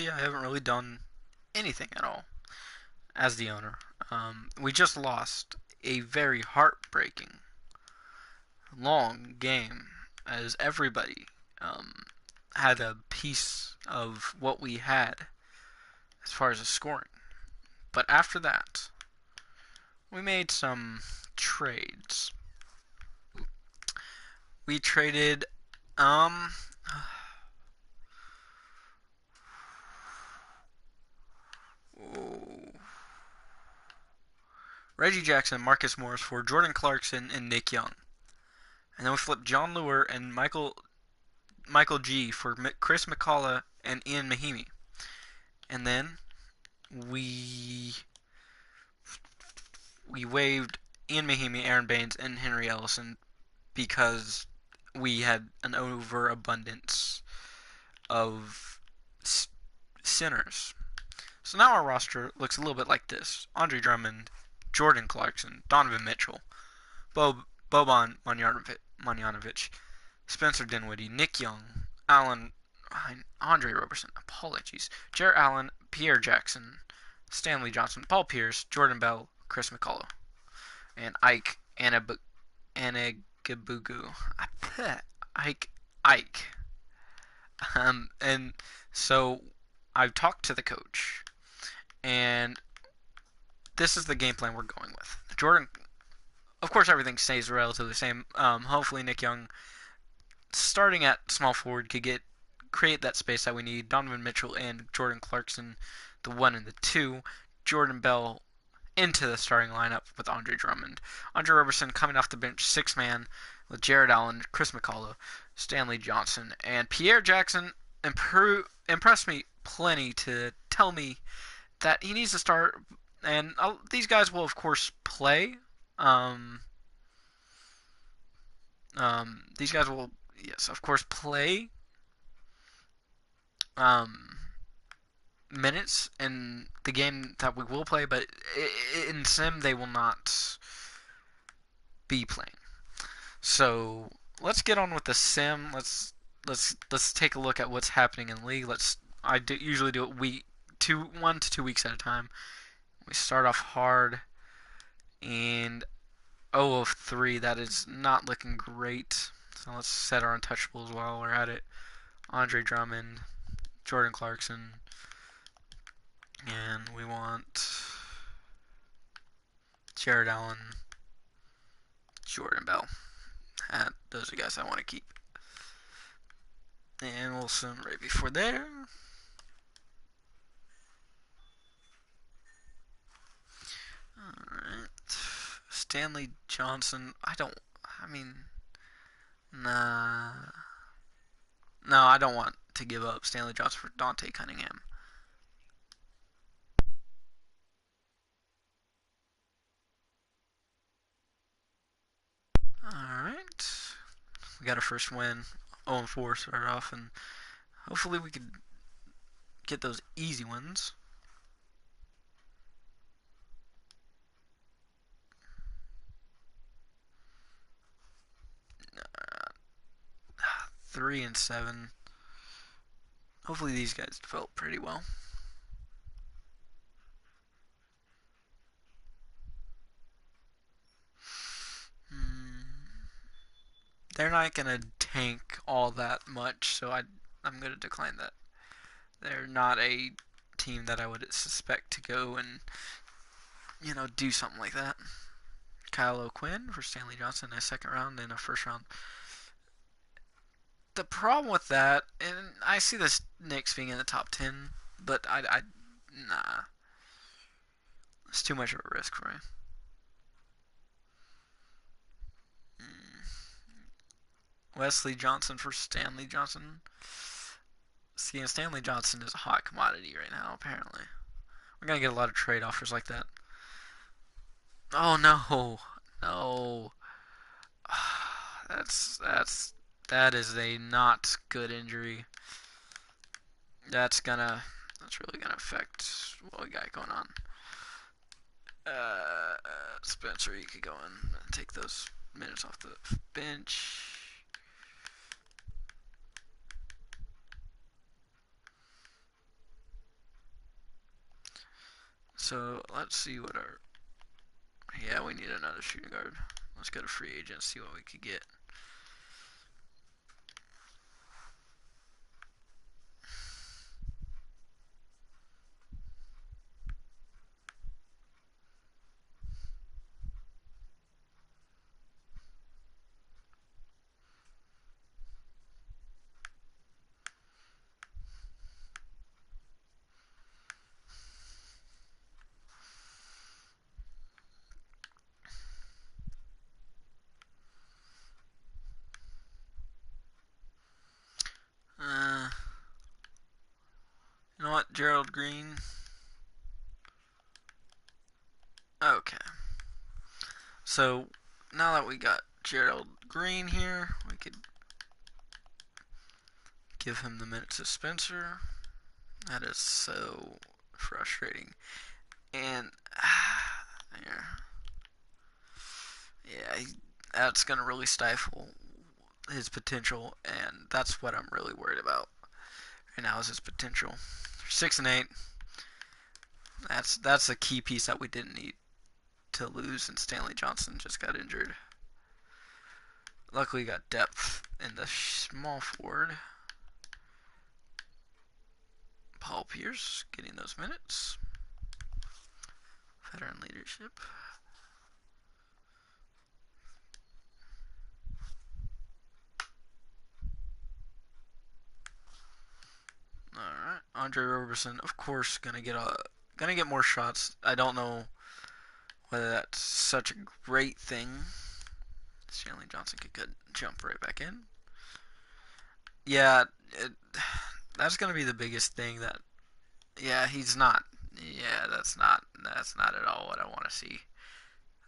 honestly, I haven't really done anything at all as the owner. We just lost a very heartbreaking, long game as everybody um, had a piece of what we had as far as the scoring. But after that, we made some trades. We traded um Reggie Jackson, Marcus Morris for Jordan Clarkson and Nick Young. And then we flipped John Lure and Michael G for Chris McCullough and Ian Mahimi. And then we we waived Ian Mahimi, Aaron Baines, and Henry Ellison because we had an overabundance of sinners. So now our roster looks a little bit like this: Andre Drummond, Jordan Clarkson, Donovan Mitchell, Boban Marjanovic, Spencer Dinwiddie, Nick Young, Andre Roberson, apologies, Jarrett Allen, Pierre Jackson, Stanley Johnson, Paul Pierce, Jordan Bell, Chris McCullough, and Ike Anagabugu. Ike. And so I've talked to the coach, and this is the game plan we're going with. Jordan, of course, everything stays relatively the same. Hopefully, Nick Young, starting at small forward, could create that space that we need. Donovan Mitchell and Jordan Clarkson, the 1 and the 2. Jordan Bell into the starting lineup with Andre Drummond. Andre Roberson coming off the bench, 6-man, with Jarrett Allen, Chris McCullough, Stanley Johnson, and Pierre Jackson impressed me plenty to tell me that he needs to start. And these guys will, of course, play. Um, these guys will, yes, of course, play um, minutes in the game that we will play, but in Sim they will not be playing. So let's get on with the Sim. Let's take a look at what's happening in League. Usually do it 1 to 2 weeks at a time. We start off hard and 0 of 3. That is not looking great. So let's set our untouchables while we're at it. Andre Drummond, Jordan Clarkson, and we want Jared Allen, Jordan Bell. Those are guys I want to keep. And Wilson right before there. Alright. Stanley Johnson. Nah. No, I don't want to give up Stanley Johnson for Dante Cunningham. Alright. We got our first win. 0-4 started off, and hopefully we could get those easy wins. Uh, 3-7. Hopefully these guys develop pretty well. They're not gonna tank all that much, so I'm gonna decline that. They're not a team that I would suspect to go and do something like that. Kyle O'Quinn for Stanley Johnson in a second round and a first round. The problem with that, and I see this Knicks being in the top 10, but nah, it's too much of a risk for me. Wesley Johnson for Stanley Johnson. See, and Stanley Johnson is a hot commodity right now, apparently. We're going to get a lot of trade offers like that. Oh, no. No. That is a not good injury. That's really gonna affect what we got going on. Spencer, you could go in and take those minutes off the bench. So let's see what our. Yeah, we need another shooting guard. Let's go to free agent, see what we could get. Uh, you know what, Gerald Green. Okay. So now that we got Gerald Green here, we could give him the minutes of Spencer. That is so frustrating. And yeah, that's gonna really stifle his potential, and that's what I'm really worried about right now is his potential. 6-8. That's a key piece that we didn't need to lose, and Stanley Johnson just got injured. Luckily, we got depth in the small forward. Paul Pierce getting those minutes. Veteran leadership. All right, Andre Roberson, of course, gonna get more shots. I don't know whether that's such a great thing. Stanley Johnson could jump right back in. Yeah, that's gonna be the biggest thing. That yeah, he's not. Yeah, that's not at all what I want to see.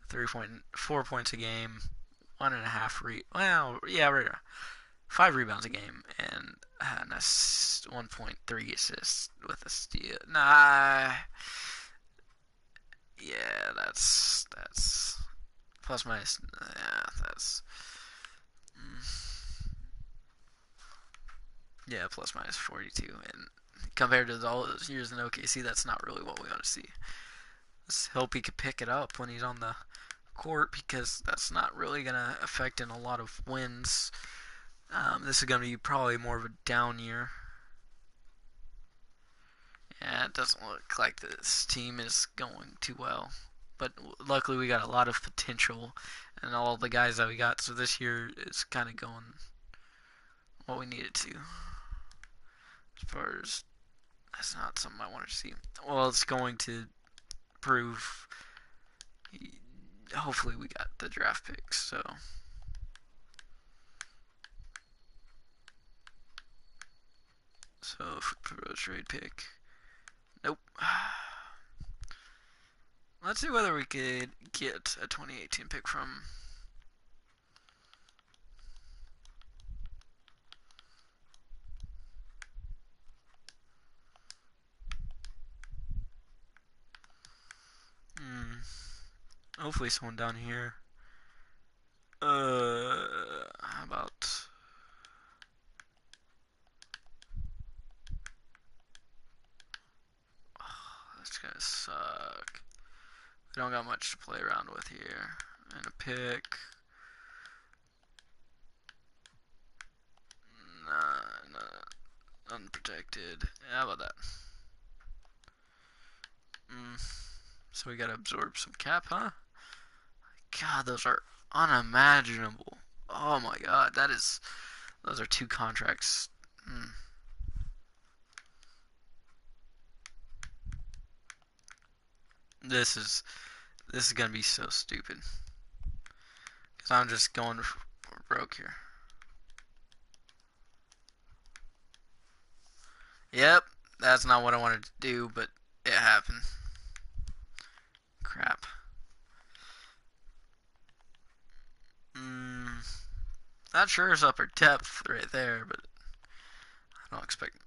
4 points a game, 1.5 well, yeah, right. 5 rebounds a game, and 1.3 assists with a steal. Nah, yeah, that's plus minus. Yeah, that's yeah, plus minus 42, and compared to all those years in OKC, that's not really what we want to see. Let's hope he could pick it up when he's on the court, because that's not really gonna affect in a lot of wins. This is gonna be probably more of a down year. Yeah, it doesn't look like this team is going too well. But luckily, we got a lot of potential, and all the guys that we got. So this year is kind of going what we needed to. As far as that's not something I wanted to see. Well, it's going to prove. Hopefully, we got the draft picks. So for a trade pick. Nope. Let's see whether we could get a 2018 pick from. Hopefully, someone down here. How about. Oh, that's gonna suck. We don't got much to play around with here. And a pick. Nah, unprotected. How about that? So we gotta absorb some cap, huh? God, those are unimaginable. Oh my god, those are 2 contracts. This is gonna be so stupid. Cause I'm just going broke here. Yep, that's not what I wanted to do, but it happened. Crap. That sure is upper depth right there, but I don't expect.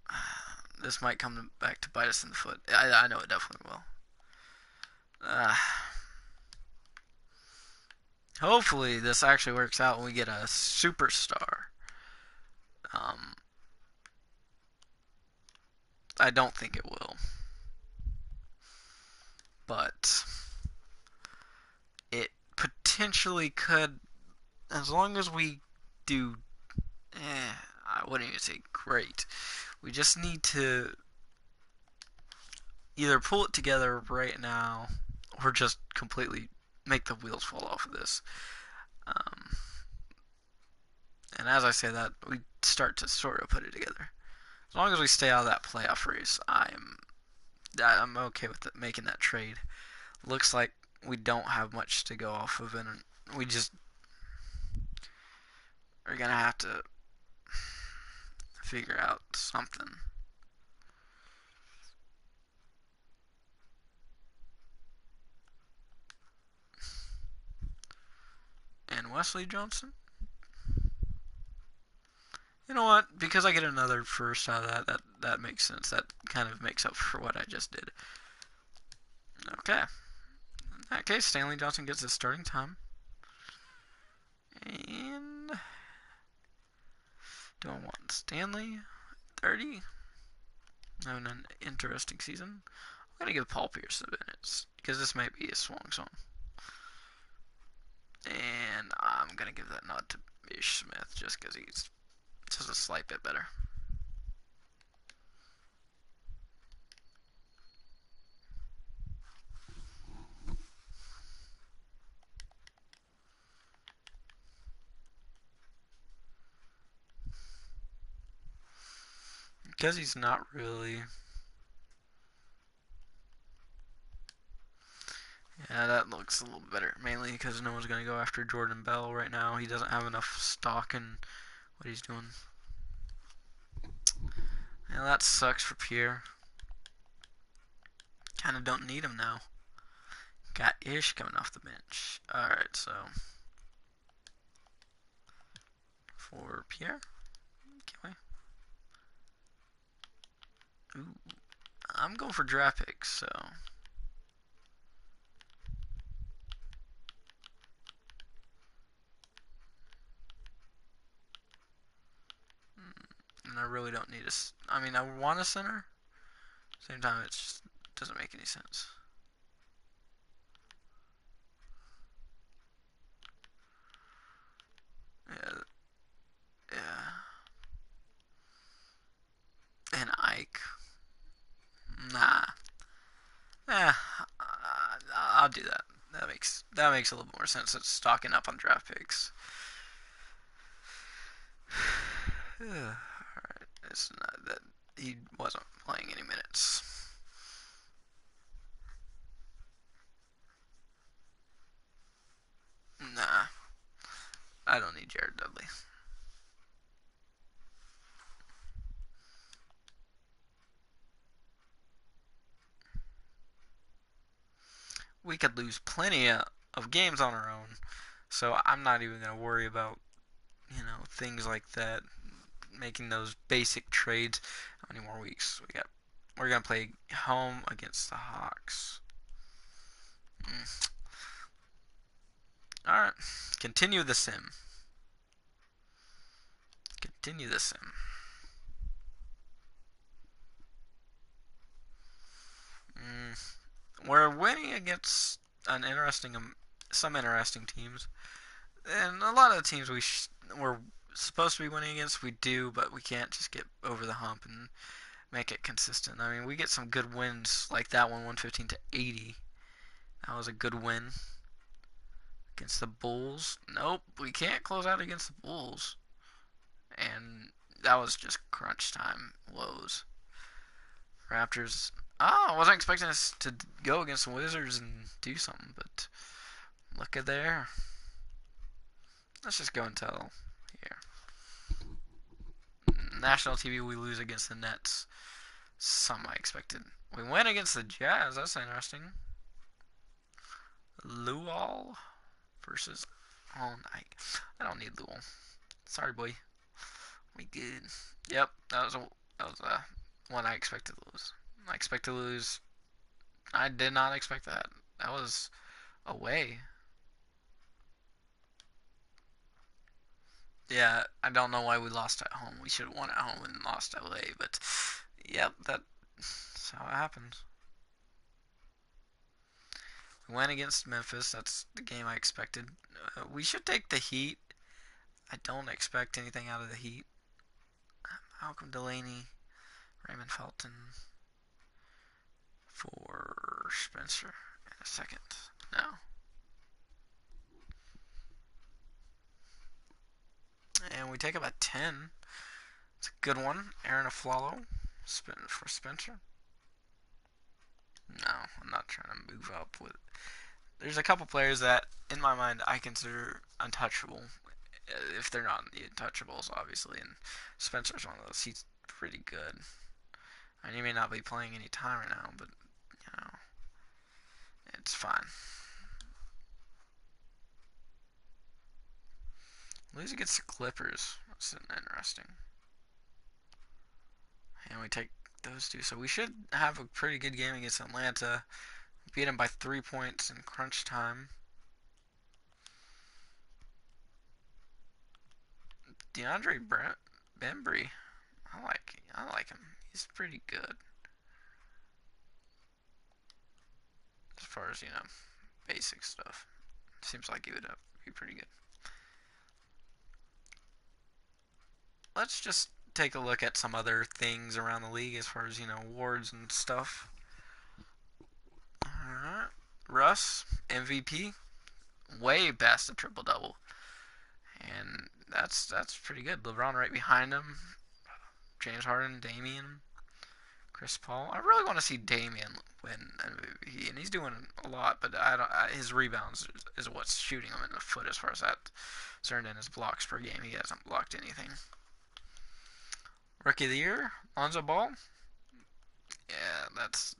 This might come back to bite us in the foot. I know it definitely will. Hopefully, this actually works out and we get a superstar. I don't think it will. but it potentially could, as long as we do, I wouldn't even say great. We just need to either pull it together right now or just completely make the wheels fall off of this. Um, and as I say that, we start to sort of put it together. As long as we stay out of that playoff race, I'm okay with it, making that trade. Looks like we don't have much to go off of, and we just are gonna have to figure out something. And Wesley Johnson? You know what? Because I get another first out of that makes sense. That kind of makes up for what I just did. Okay. In that case, Stanley Johnson gets his starting time. And do I want Stanley? 30? Having an interesting season. I'm going to give Paul Pierce the minutes because this might be a swan song. And I'm going to give that nod to Ish Smith just because he's just a slight bit better. Because he's not really. Yeah, that looks a little better. Mainly because no one's going to go after Jordan Bell right now. He doesn't have enough stock in what he's doing. Yeah, that sucks for Pierre. Kind of don't need him now. Got Ish coming off the bench. Alright, so. For Pierre? Can we? Ooh. I'm going for draft picks, so. And I really don't need a. I mean, I want a center. Same time, it just doesn't make any sense. Yeah. Yeah. And Ike. Nah. Eh, I'll do that. That makes a little more sense. It's stocking up on draft picks. Alright, it's not that he wasn't playing any minutes. Nah, I don't need Jared Dudley. We could lose plenty of games on our own, so I'm not even gonna worry about things like that. Making those basic trades. How many more weeks we got? We're gonna play home against the Hawks. All right, continue the sim. Continue the sim. We're winning against some interesting teams, and a lot of the teams we're supposed to be winning against, we do, but we can't just get over the hump and make it consistent. I mean, we get some good wins like that one, 115 to 80. That was a good win against the Bulls. Nope, we can't close out against the Bulls, and that was just crunch time woes. Raptors. Oh, I wasn't expecting us to go against the Wizards and do something, but look at there. Let's just go until here. National TV, we lose against the Nets. Some I expected. We win against the Jazz. That's interesting. Luol versus All Night. I don't need Luol. Sorry, boy. We good. Yep, that was one I expected to lose. I expect to lose. I did not expect that. That was away. Yeah, I don't know why we lost at home. We should have won at home and lost away, but yep, that's how it happens. We went against Memphis. That's the game I expected. We should take the Heat. I don't expect anything out of the Heat. Malcolm Delaney, Raymond Felton for Spencer in a second. No. And we take him at 10. It's a good one. Aaron Aflalo for Spencer. No, I'm not trying to move up with. There's a couple players that, in my mind, I consider untouchable. If they're not the untouchables, obviously. And Spencer's one of those. He's pretty good. And he may not be playing any time right now, but, it's fine. Lose against the Clippers. That's interesting. And we take those two. So we should have a pretty good game against Atlanta. Beat them by 3 points in crunch time. DeAndre Bembry. I like him. He's pretty good. As far as, basic stuff. Seems like he would be pretty good. Let's just take a look at some other things around the league as far as, awards and stuff. Alright. Russ, MVP. Way past the triple-double. And that's pretty good. LeBron right behind him. James Harden, Damian, Chris Paul. I really want to see Damian win MVP, and he's doing a lot, but his rebounds is what's shooting him in the foot as far as that's concerned. In his blocks per game, he hasn't blocked anything. Rookie of the Year, Lonzo Ball. Yeah, that's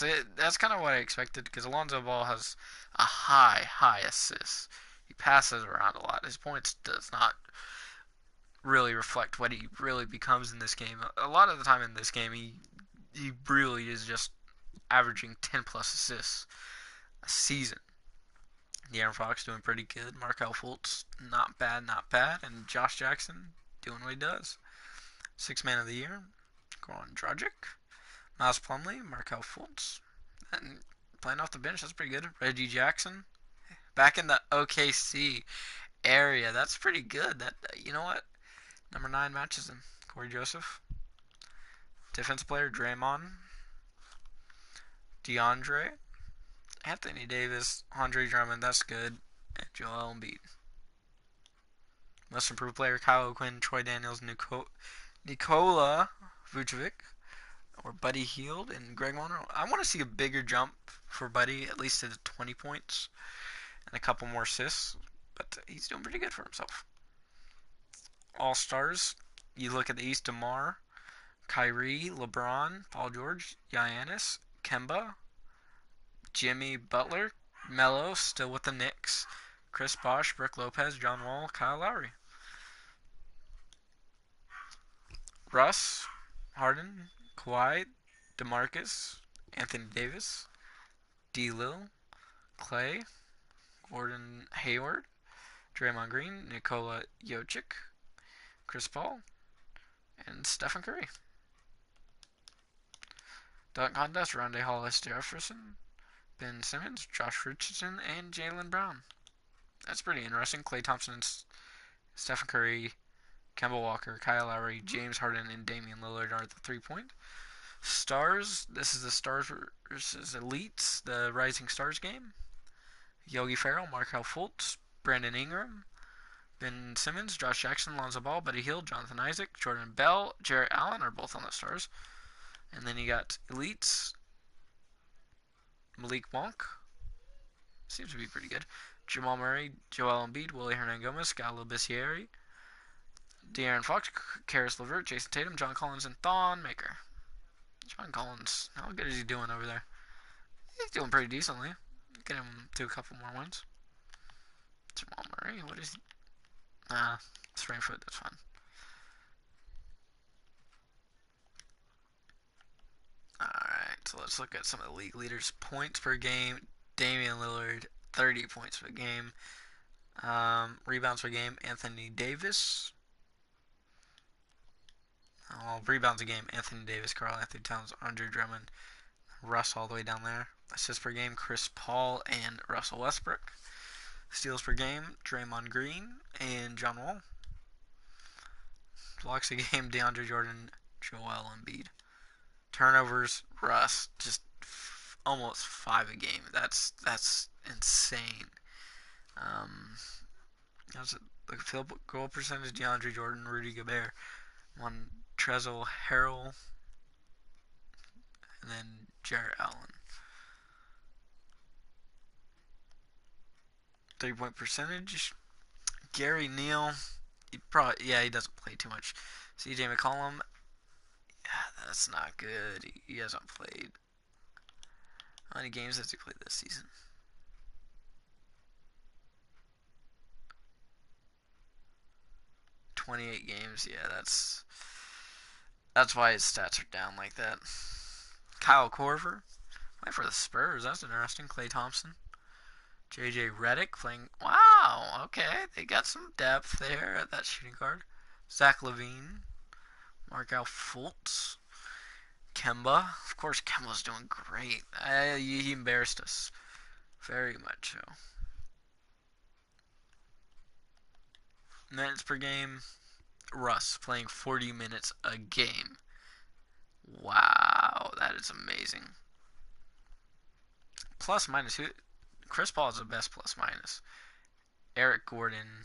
it. That's kind of what I expected because Alonzo Ball has a high assist. He passes around a lot. His points does not really reflect what he really becomes in this game. A lot of the time in this game, he really is just averaging 10 plus assists a season. De'Aaron Fox doing pretty good. Markelle Fultz, not bad. And Josh Jackson doing what he does. Sixth Man of the Year, Goran Dragic. Miles Plumlee, Markelle Fultz. And playing off the bench, that's pretty good. Reggie Jackson, back in the OKC area. That's pretty good. That you know what? Number 9 matches him. Corey Joseph. Defense player, Draymond. DeAndre. Anthony Davis. Andre Drummond, that's good. And Joel Embiid. Most improved player, Kyle O'Quinn, Troy Daniels, Nikola Vucevic. Or Buddy Hield and Greg Monroe. I want to see a bigger jump for Buddy, at least to the 20 points. And a couple more assists. But he's doing pretty good for himself. All-Stars. You look at the East, DeMar, Kyrie, LeBron, Paul George, Giannis, Kemba, Jimmy Butler, Melo, still with the Knicks, Chris Bosh, Brook Lopez, John Wall, Kyle Lowry. Russ, Harden, Kawhi, DeMarcus, Anthony Davis, D. Lil, Clay, Gordon Hayward, Draymond Green, Nikola Jokic, Chris Paul, and Stephen Curry. Dunk contest, Rondae Hollis Jefferson, Ben Simmons, Josh Richardson, and Jaylen Brown. That's pretty interesting. Klay Thompson and Stephen Curry, Kemba Walker, Kyle Lowry, James Harden, and Damian Lillard are the 3-point. Stars, this is the Stars versus Elites, the Rising Stars game. Yogi Ferrell, Markelle Fultz, Brandon Ingram, Ben Simmons, Josh Jackson, Lonzo Ball, Buddy Hield, Jonathan Isaac, Jordan Bell, Jarrett Allen are both on the Stars. And then you got Elites, Malik Monk, seems to be pretty good. Jamal Murray, Joel Embiid, Willie Hernangomez, Gallo Bissieri, De'Aaron Fox, Karis LeVert, Jason Tatum, John Collins, and Thon Maker. John Collins, how good is he doing over there? He's doing pretty decently. Get him to a couple more wins. Jamal Murray, what is he? Sprained foot, that's fine. Alright, so let's look at some of the league leaders. Points per game, Damian Lillard, 30 points per game. Rebounds per game, Anthony Davis. Rebounds a game, Anthony Davis, Karl Anthony Towns, Andre Drummond. Russ all the way down there. Assists per game, Chris Paul and Russell Westbrook. Steals per game, Draymond Green and John Wall. Blocks a game, DeAndre Jordan, Joel Embiid. Turnovers, Russ, just almost 5 a game. That's insane. The field goal percentage, DeAndre Jordan, Rudy Gobert, Montrezl Harrell, and then Jarrett Allen. 3-point percentage, Gary Neal, he doesn't play too much. CJ McCollum, yeah, that's not good. He hasn't played. How many games has he played this season? 28 games. Yeah, that's why his stats are down like that. Kyle Korver, playing for the Spurs. That's interesting. Klay Thompson, JJ Redick playing. Wow. Okay, they got some depth there at that shooting guard. Zach LaVine, Markelle Fultz, Kemba. Of course, Kemba's doing great. He embarrassed us very much so. Minutes per game, Russ playing 40 minutes a game. Wow, that is amazing. Plus minus, Chris Paul is the best plus minus. Eric Gordon,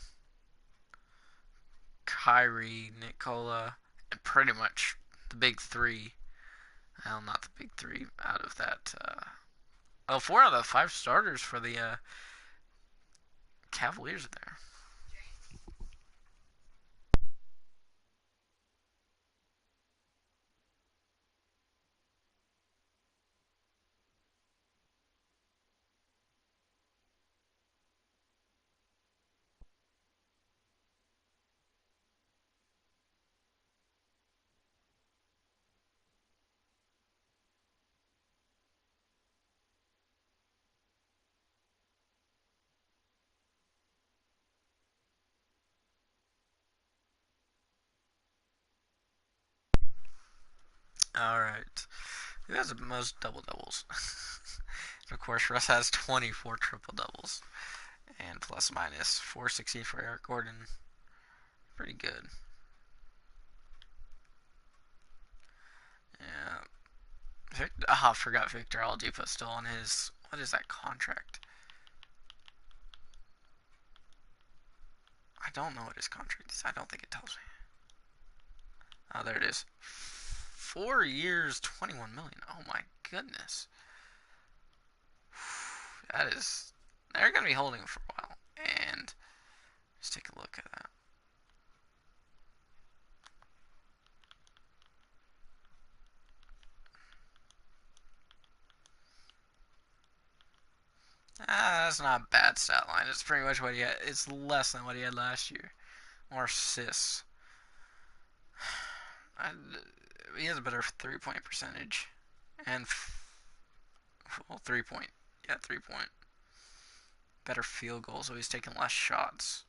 Kyrie, Nikola, and pretty much the big three. Well, not the big three out of that. 4 out of 5 starters for the Cavaliers there. Alright. Who has the most double doubles? Of course, Russ has 24 triple doubles. And plus minus 460 for Eric Gordon. Pretty good. Yeah. I forgot Victor Oladipo still on his. What is that contract? I don't know what his contract is. I don't think it tells me. Oh, there it is. 4 years, 21 million. Oh my goodness. That is. They're going to be holding him for a while. And let's take a look at that. That's not a bad stat line. It's pretty much what he had. It's less than what he had last year. More assists. He has a better 3-point percentage. And, 3-point. Yeah, 3-point. Better field goal, so he's taking less shots.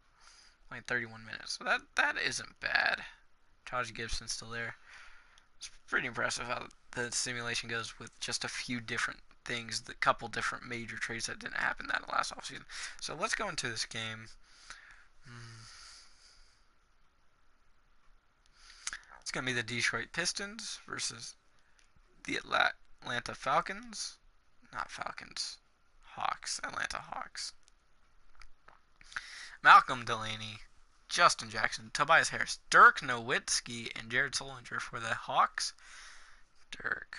Playing 31 minutes. So that isn't bad. Taj Gibson's still there. It's pretty impressive how the simulation goes with just a few different things, the couple different major trades that didn't happen that last offseason. So let's go into this game. It's going to be the Detroit Pistons versus the Atlanta Falcons. Not Falcons. Hawks. Atlanta Hawks. Malcolm Delaney, Justin Jackson, Tobias Harris, Dirk Nowitzki, and Jared Solinger for the Hawks. Dirk.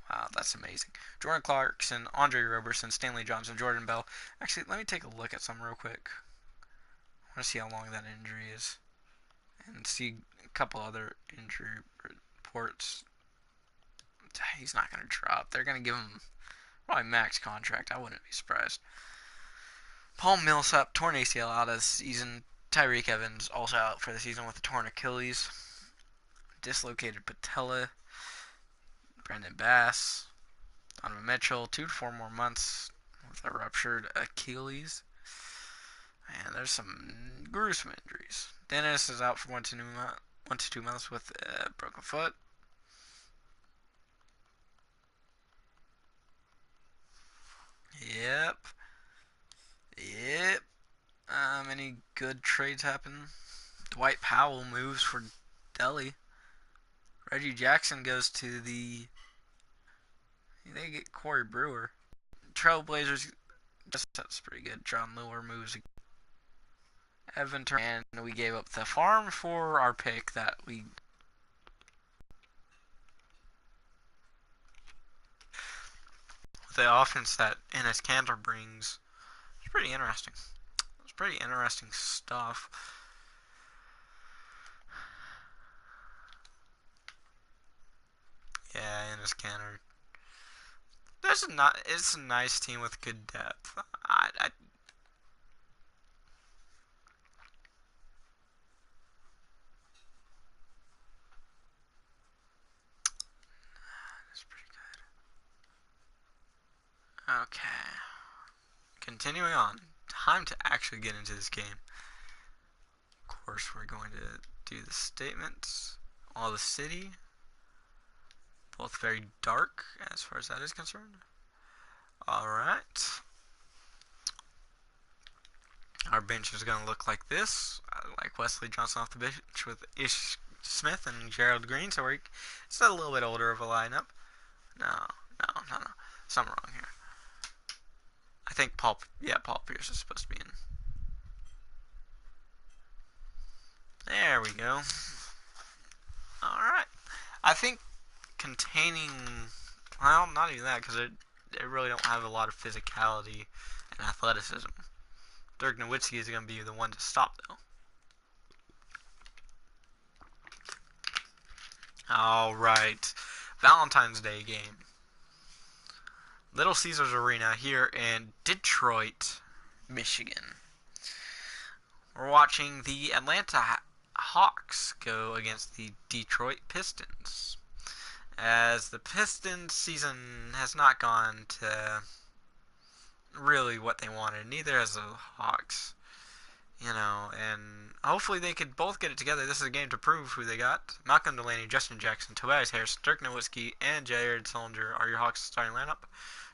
Wow, that's amazing. Jordan Clarkson, Andre Roberson, Stanley Johnson, Jordan Bell. Actually, let me take a look at some real quick. I want to see how long that injury is. And see a couple other injury reports. He's not going to drop. They're going to give him probably max contract. I wouldn't be surprised. Paul Millsap, torn ACL out of the season. Tyreek Evans also out for the season with a torn Achilles. Dislocated patella. Brandon Bass. Donovan Mitchell, 2 to 4 more months with a ruptured Achilles. And there's some gruesome injuries. Dennis is out for 1 to 2 months with a broken foot. good trades happen. Dwight Powell moves for Delhi. Reggie Jackson goes to the. They get Corey Brewer. Trailblazers. That's pretty good. John Lure moves. Evan Turner. And we gave up the farm for our pick that we. The offense that Enes Kanter brings. It's pretty interesting. It's pretty interesting stuff. Yeah, Enes Kanter. It's a nice team with good depth. That's pretty good. Okay. Continuing on. Time to actually get into this game. Of course, we're going to do the statements. All the city. Both very dark as far as that is concerned. Alright. Our bench is going to look like this. I like Wesley Johnson off the bench with Ish Smith and Gerald Green. So it's a little bit older of a lineup. No. Something wrong here. I think Paul Pierce is supposed to be in. There we go. Alright. I think containing, well, not even that, because they really don't have a lot of physicality and athleticism. Dirk Nowitzki is going to be the one to stop, though. Alright. Valentine's Day game. Little Caesars Arena here in Detroit, Michigan. We're watching the Atlanta Hawks go against the Detroit Pistons. As the Pistons season has not gone to really what they wanted. Neither has the Hawks. And hopefully they could both get it together. This is a game to prove who they got. Malcolm Delaney, Justin Jackson, Tobias Harris, Dirk Nowitzki, and Jared Sullinger are your Hawks starting lineup.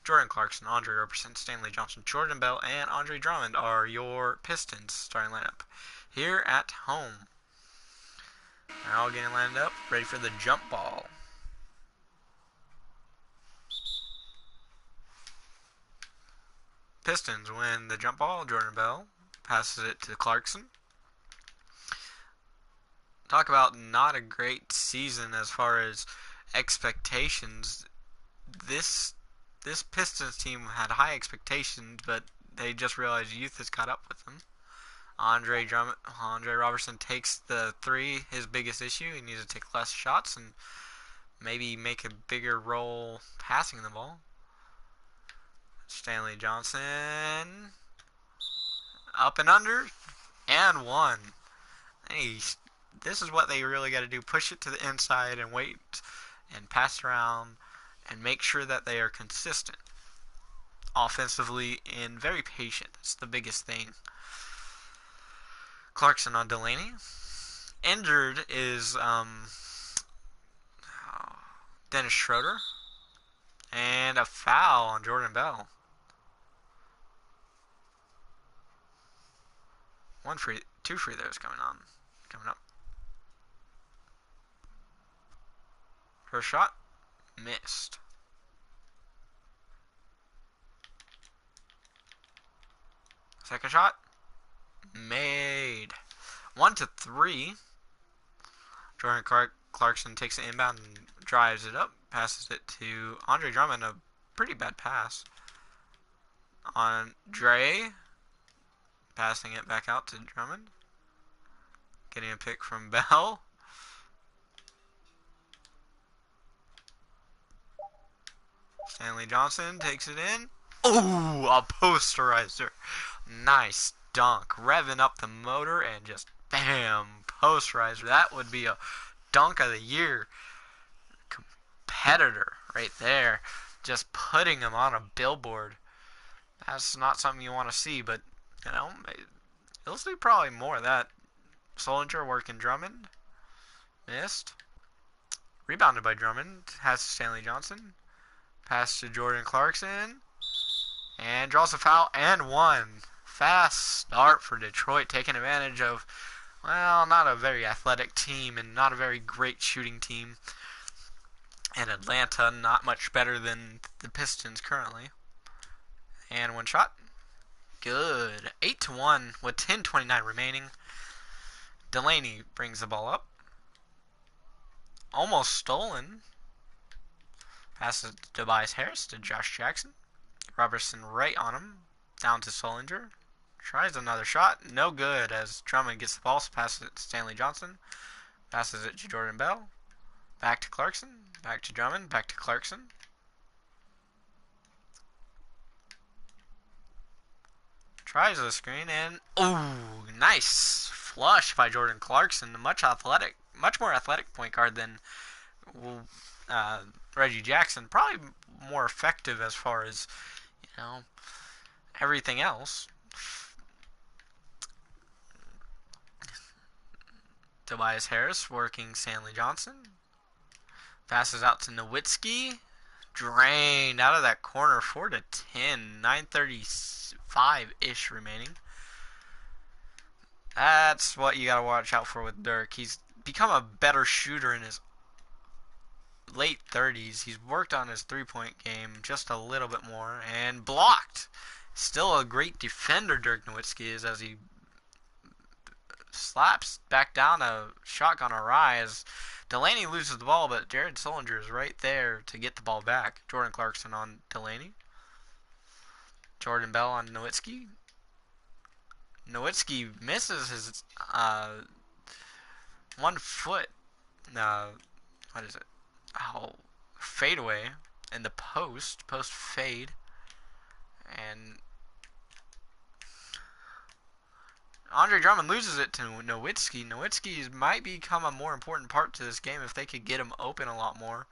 Jordan Clarkson, Andre Roberson, Stanley Johnson, Jordan Bell, and Andre Drummond are your Pistons starting lineup. Here at home. They're all getting lined up, ready for the jump ball. Pistons win the jump ball. Jordan Bell passes it to Clarkson. Talk about not a great season as far as expectations. This Pistons team had high expectations, but they just realized youth has caught up with them. Andre Robertson takes the three, his biggest issue. He needs to take less shots and maybe make a bigger role passing the ball. Stanley Johnson, up and under, and one. Hey, this is what they really got to do. Push it to the inside and wait and pass around and make sure that they are consistent offensively and very patient. That's the biggest thing. Clarkson on Delaney. Injured is Dennis Schroeder. And a foul on Jordan Bell. Two free throws coming up. First shot, missed. Second shot, made. 1-3. Jordan Clarkson takes the inbound and drives it up, passes it to Andre Drummond, a pretty bad pass. On Dre, passing it back out to Drummond. Getting a pick from Bell. Stanley Johnson takes it in. Oh, a posterizer. Nice dunk. Revving up the motor and just bam, posterizer. That would be a dunk of the year. Competitor right there. Just putting him on a billboard. That's not something you want to see, but you'll see probably more of that. Sullinger working Drummond. Missed. Rebounded by Drummond. Has Stanley Johnson. Pass to Jordan Clarkson. And draws a foul and one. Fast start for Detroit, taking advantage of, well, not a very athletic team and not a very great shooting team. And Atlanta, not much better than the Pistons currently. And one shot. Good. 8-1 with 10:29 remaining. Delaney brings the ball up. Almost stolen. Passes to Tobias Harris to Josh Jackson. Robertson right on him. Down to Solinger. Tries another shot. No good as Drummond gets the ball. Passes it to Stanley Johnson. Passes it to Jordan Bell. Back to Clarkson. Back to Drummond. Back to Clarkson. Tries the screen and ooh, nice flush by Jordan Clarkson. Much more athletic point guard than Reggie Jackson. Probably more effective as far as everything else. Tobias Harris working Stanley Johnson. Passes out to Nowitzki. Drained out of that corner. 4-10. 9:35-ish remaining. That's what you got to watch out for with Dirk. He's become a better shooter in his late 30s. He's worked on his three-point game just a little bit more. And blocked. Still a great defender, Dirk Nowitzki is, as he slaps back down a shotgun awry as Delaney loses the ball, but Jared Solinger is right there to get the ball back. Jordan Clarkson on Delaney. Jordan Bell on Nowitzki. Nowitzki misses his 1 foot, what is it? Fadeaway in the post fade. And Andre Drummond loses it to Nowitzki. Nowitzki might become a more important part to this game if they could get him open a lot more.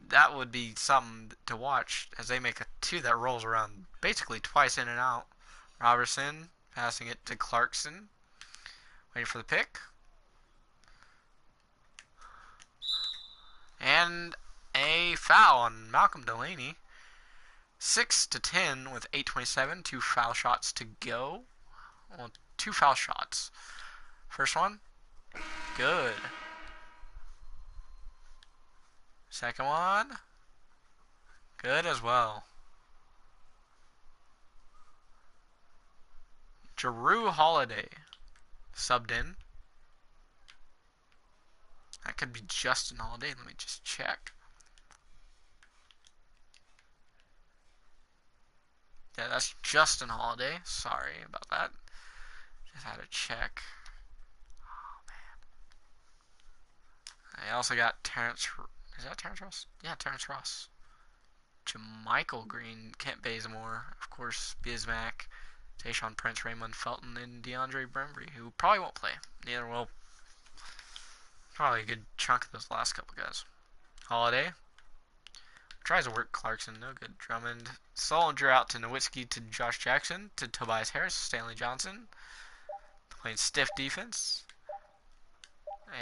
That would be something to watch as they make a 2 that rolls around basically twice in and out. Robertson passing it to Clarkson. Waiting for the pick. And a foul on Malcolm Delaney. 6-10 with 8:27. 2 foul shots to go. Well, 2 foul shots. First one. Good. Second one. Good as well. Jrue Holiday subbed in. That could be Justin Holiday. Let me just check. Yeah, that's Justin Holiday. Sorry about that. Just had to check. Oh, man. I also got Terrence. Is that Terrence Ross? Yeah, Terrence Ross. Jamichael Green, Kent Bazemore, of course, Bismack, Tayshaun Prince, Raymond Felton, and DeAndre Brembry, who probably won't play. Neither will probably a good chunk of those last couple guys. Holiday tries to work Clarkson, no good. Drummond, Solinger out to Nowitzki, to Josh Jackson, to Tobias Harris, Stanley Johnson, playing stiff defense.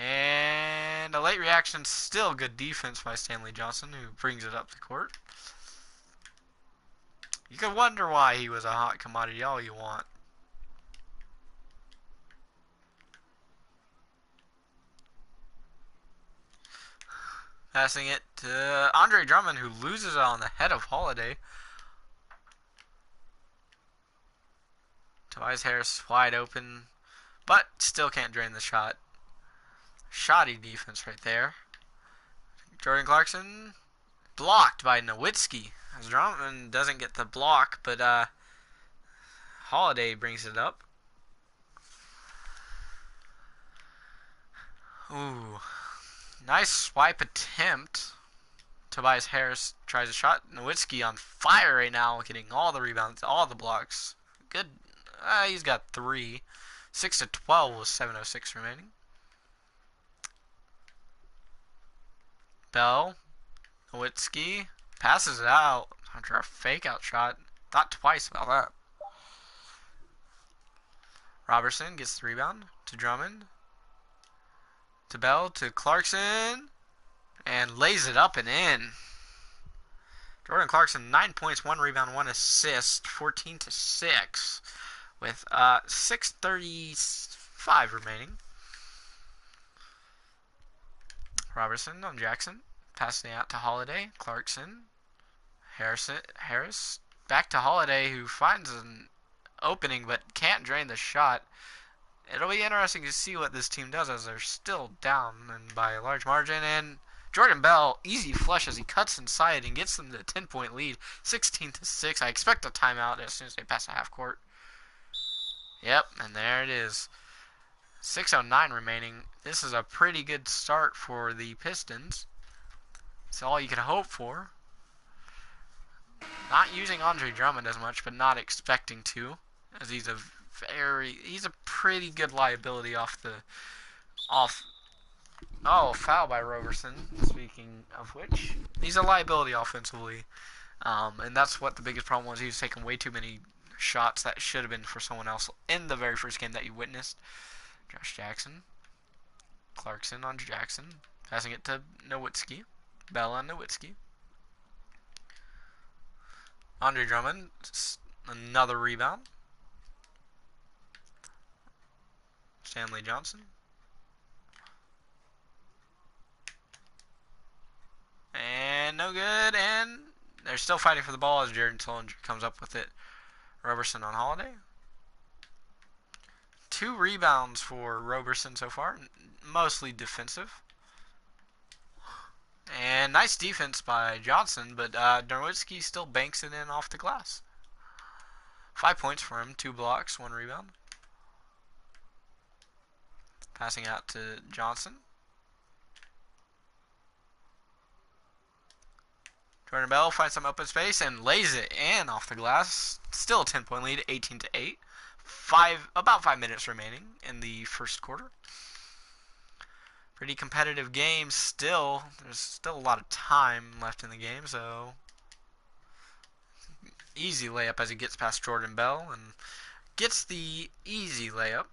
And a late reaction, still good defense by Stanley Johnson, who brings it up the court. You could wonder why he was a hot commodity all you want. Passing it to Andre Drummond, who loses it on the head of Holiday. Tobias Harris wide open, but still can't drain the shot. Shoddy defense right there. Jordan Clarkson blocked by Nowitzki. As Drummond doesn't get the block, but Holiday brings it up. Ooh. Nice swipe attempt. Tobias Harris tries a shot. Nowitzki on fire right now, getting all the rebounds, all the blocks. Good. He's got 3. 6-12 with 7:06 remaining. Bell. Nowitzki passes it out after a fake out shot. Thought twice about that. Robertson gets the rebound to Drummond. To Bell, to Clarkson. And lays it up and in. Jordan Clarkson, 9 points, 1 rebound, 1 assist, 14-6, with 6:35 remaining. Robertson on Jackson, passing out to Holiday. Clarkson, Harris, back to Holiday, who finds an opening but can't drain the shot. It'll be interesting to see what this team does as they're still down and by a large margin. And Jordan Bell, easy flush as he cuts inside and gets them to a 10-point lead, 16-6. I expect a timeout as soon as they pass the half court. Yep, and there it is. 6:09 remaining. This is a pretty good start for the Pistons. It's all you can hope for. Not using Andre Drummond as much, but not expecting to, as he's a pretty good liability off. Oh, foul by Roberson. Speaking of which, he's a liability offensively, and that's what the biggest problem was. He was taking way too many shots that should have been for someone else in the very first game that you witnessed. Josh Jackson, Clarkson on Jackson, passing it to Nowitzki, Bell on Nowitzki. Andre Drummond, another rebound. Stanley Johnson. And no good, and they're still fighting for the ball as Jared Sullinger comes up with it. Roberson on Holiday. 2 rebounds for Roberson so far, mostly defensive. And nice defense by Johnson, but Nowitzki still banks it in off the glass. 5 points for him, 2 blocks, 1 rebound. Passing out to Johnson. Jordan Bell finds some open space and lays it in off the glass. Still a 10-point lead, 18-8. About 5 minutes remaining in the first quarter. Pretty competitive game still. There's still a lot of time left in the game, so easy layup as he gets past Jordan Bell and gets the easy layup.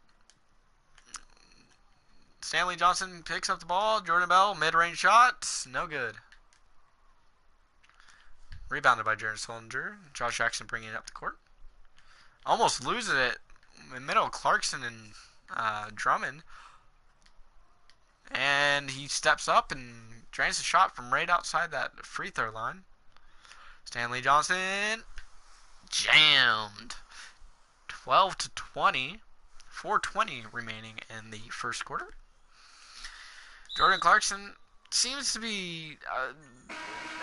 Stanley Johnson picks up the ball. Jordan Bell, mid-range shot, no good. Rebounded by Jared Sullinger. Josh Jackson bringing it up the court. Almost loses it in the middle of Clarkson and Drummond. And he steps up and drains the shot from right outside that free throw line. Stanley Johnson jammed. 12-20. 4:20 remaining in the first quarter. Jordan Clarkson seems to be,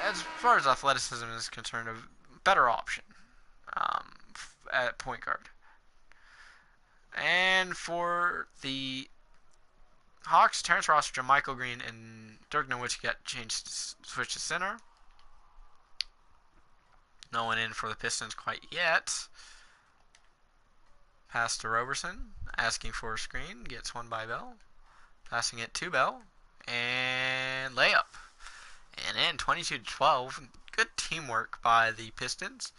as far as athleticism is concerned, a better option at point guard. And for the Hawks, Terrence Ross, JaMychal Green, and Dirk Nowitzki got changed to switch to center. No one in for the Pistons quite yet. Pass to Roberson, asking for a screen, gets one by Bell. Passing it to Bell, and layup. And in 22-12, good teamwork by the Pistons.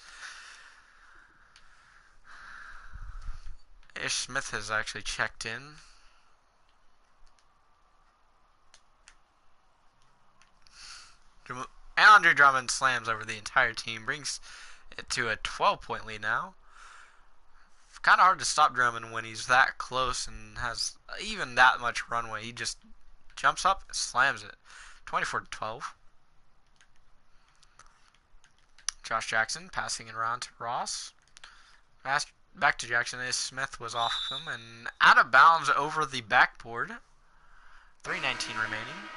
Ish Smith has actually checked in. And Andre Drummond slams over the entire team, brings it to a 12-point lead now. Kind of hard to stop Drummond when he's that close and has even that much runway. He just jumps up and slams it. 24-12. Josh Jackson passing it around to Ross. Back to Jackson. Smith was off of him and out of bounds over the backboard. 3:19 remaining.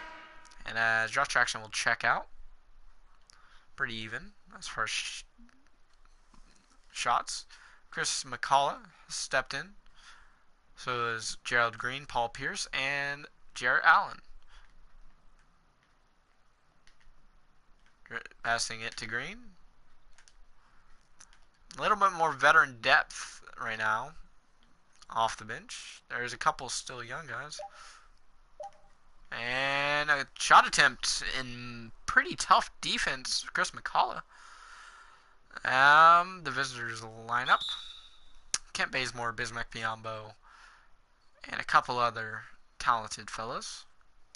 And as Josh Jackson will check out. Pretty even as far as shots. Chris McCullough stepped in. So is Gerald Green, Paul Pierce, and Jarrett Allen. Passing it to Green. A little bit more veteran depth right now off the bench. There's a couple still young guys. And a shot attempt in pretty tough defense, Chris McCullough. The visitors line up. Kent Bazemore, Bismack Biyombo, and a couple other talented fellows.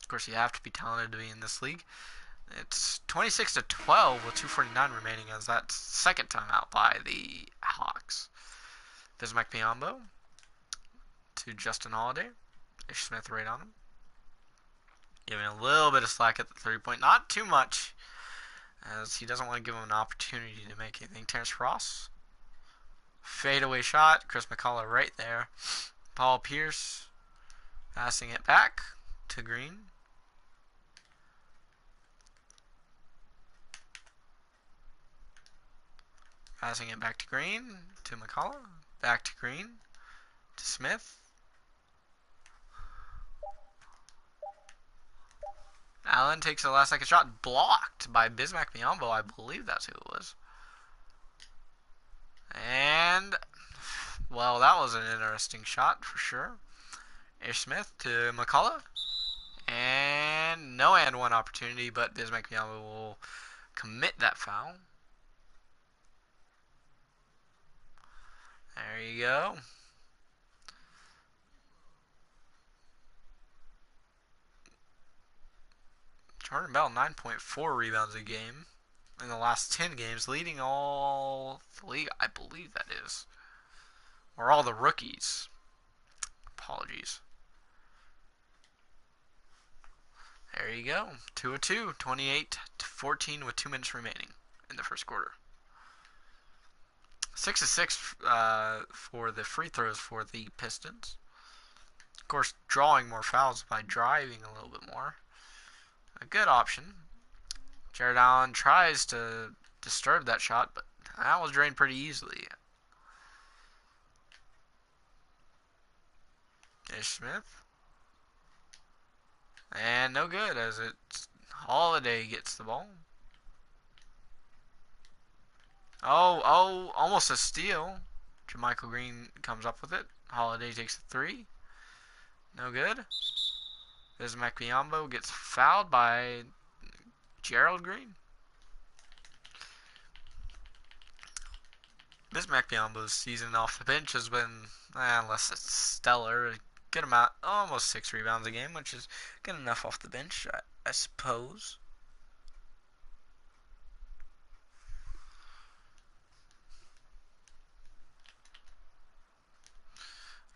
Of course, you have to be talented to be in this league. It's 26-12 with 2:49 remaining as that second timeout by the Hawks. Bismack Biyombo to Justin Holiday. Ish Smith right on him. Giving a little bit of slack at the 3-point. Not too much, as he doesn't want to give him an opportunity to make anything. Terrence Ross. Fadeaway shot. Chris McCullough right there. Paul Pierce passing it back to Green. Passing it back to Green. To McCullough. Back to Green. To Smith. Allen takes the last second shot. Blocked by Bismack Biyombo. I believe that's who it was. And, well, that was an interesting shot for sure. Ish Smith to McCullough. And no and one opportunity, but Bismack Biyombo will commit that foul. There you go. Jordan Bell, 9.4 rebounds a game in the last 10 games, leading all the league, I believe that is. Or all the rookies. Apologies. There you go. 2-2, 28-14 with 2 minutes remaining in the first quarter. 6-6 for the free throws for the Pistons. Of course, drawing more fouls by driving a little bit more. A good option. Jared Allen tries to disturb that shot, but that was drained pretty easily. Ish Smith. And no good as it's Holiday gets the ball. Oh, almost a steal. Jermichael Green comes up with it. Holiday takes the 3. No good. Bismack Biyombo gets fouled by Gerald Green. Bismack Biyombo's season off the bench has been, less stellar. A good amount, almost 6 rebounds a game, which is good enough off the bench, I suppose.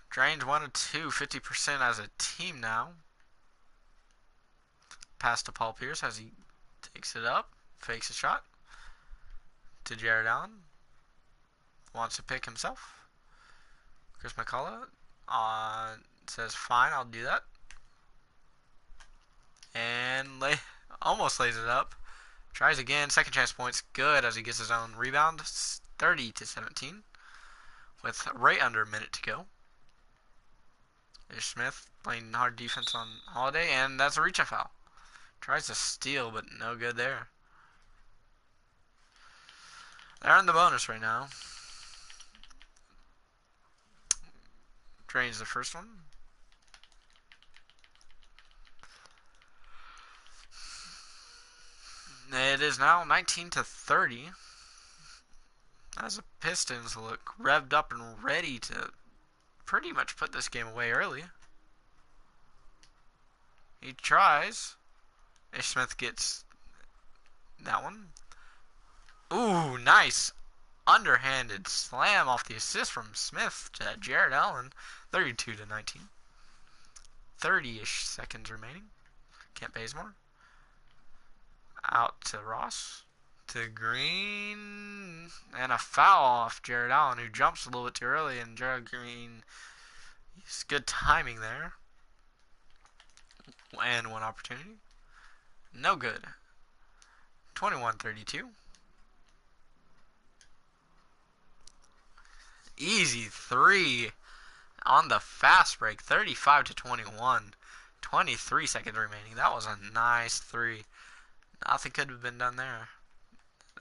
Drained 1 of 2, 50% as a team now. Pass to Paul Pierce as he takes it up, fakes a shot to Jared Allen. Wants to pick himself. Chris McCullough says, fine, I'll do that. And almost lays it up. Tries again. Second chance points. Good as he gets his own rebound. 30-17 with right under a minute to go. Ish Smith playing hard defense on Holiday, and that's a reach-out foul. Tries to steal, but no good there. They're in the bonus right now. Drains the first one. It is now 19-30. As the Pistons look revved up and ready to pretty much put this game away early. He tries. Ish Smith gets that one. Ooh, nice underhanded slam off the assist from Smith to Jared Allen. 32-19. 30-ish seconds remaining. Kent Bazemore. Out to Ross. To Green. And a foul off Jared Allen, who jumps a little bit too early. And Jared Green, he's good timing there. And one opportunity. No good. 21-32. Easy 3 on the fast break. 35-21. 23 seconds remaining. That was a nice 3. Nothing could have been done there.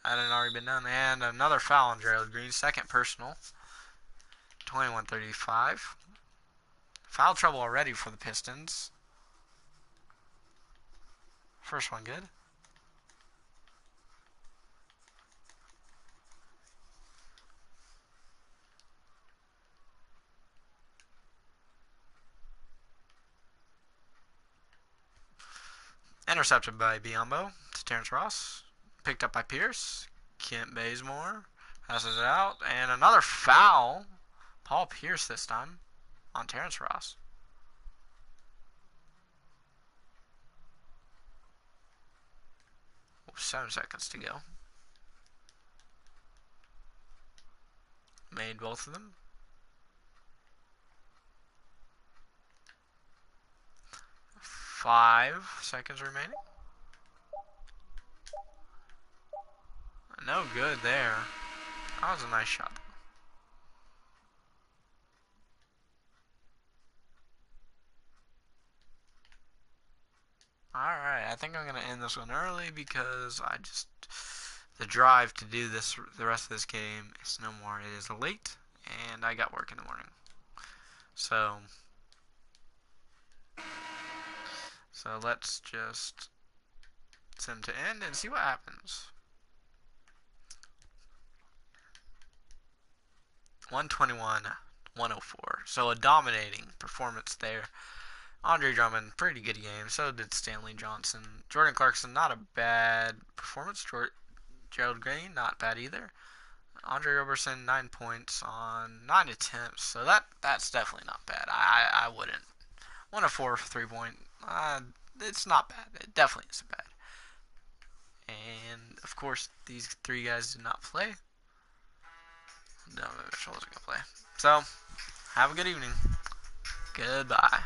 That had already been done. And another foul on Gerald Green. Second personal. 21-35. Foul trouble already for the Pistons. First one good. Intercepted by Biyombo to Terrence Ross. Picked up by Pierce. Kent Bazemore passes it out. And another foul. Paul Pierce this time on Terrence Ross. Oh, 7 seconds to go. Made both of them. Five seconds remaining. No good there. That was a nice shot. Alright, I think I'm going to end this one early because the drive to do this, the rest of this game is no more. It is late, and I got work in the morning. So let's just send to end and see what happens. 121, 104. So a dominating performance there. Andre Drummond, pretty good game. So did Stanley Johnson. Jordan Clarkson, not a bad performance. Gerald Green, not bad either. Andre Roberson, 9 points on 9 attempts. So that's definitely not bad. I wouldn't. 1 of 4 3-point. It's not bad. It definitely isn't bad. And, of course, these 3 guys did not play. No, Mitchell wasn't going to play. So, have a good evening. Goodbye.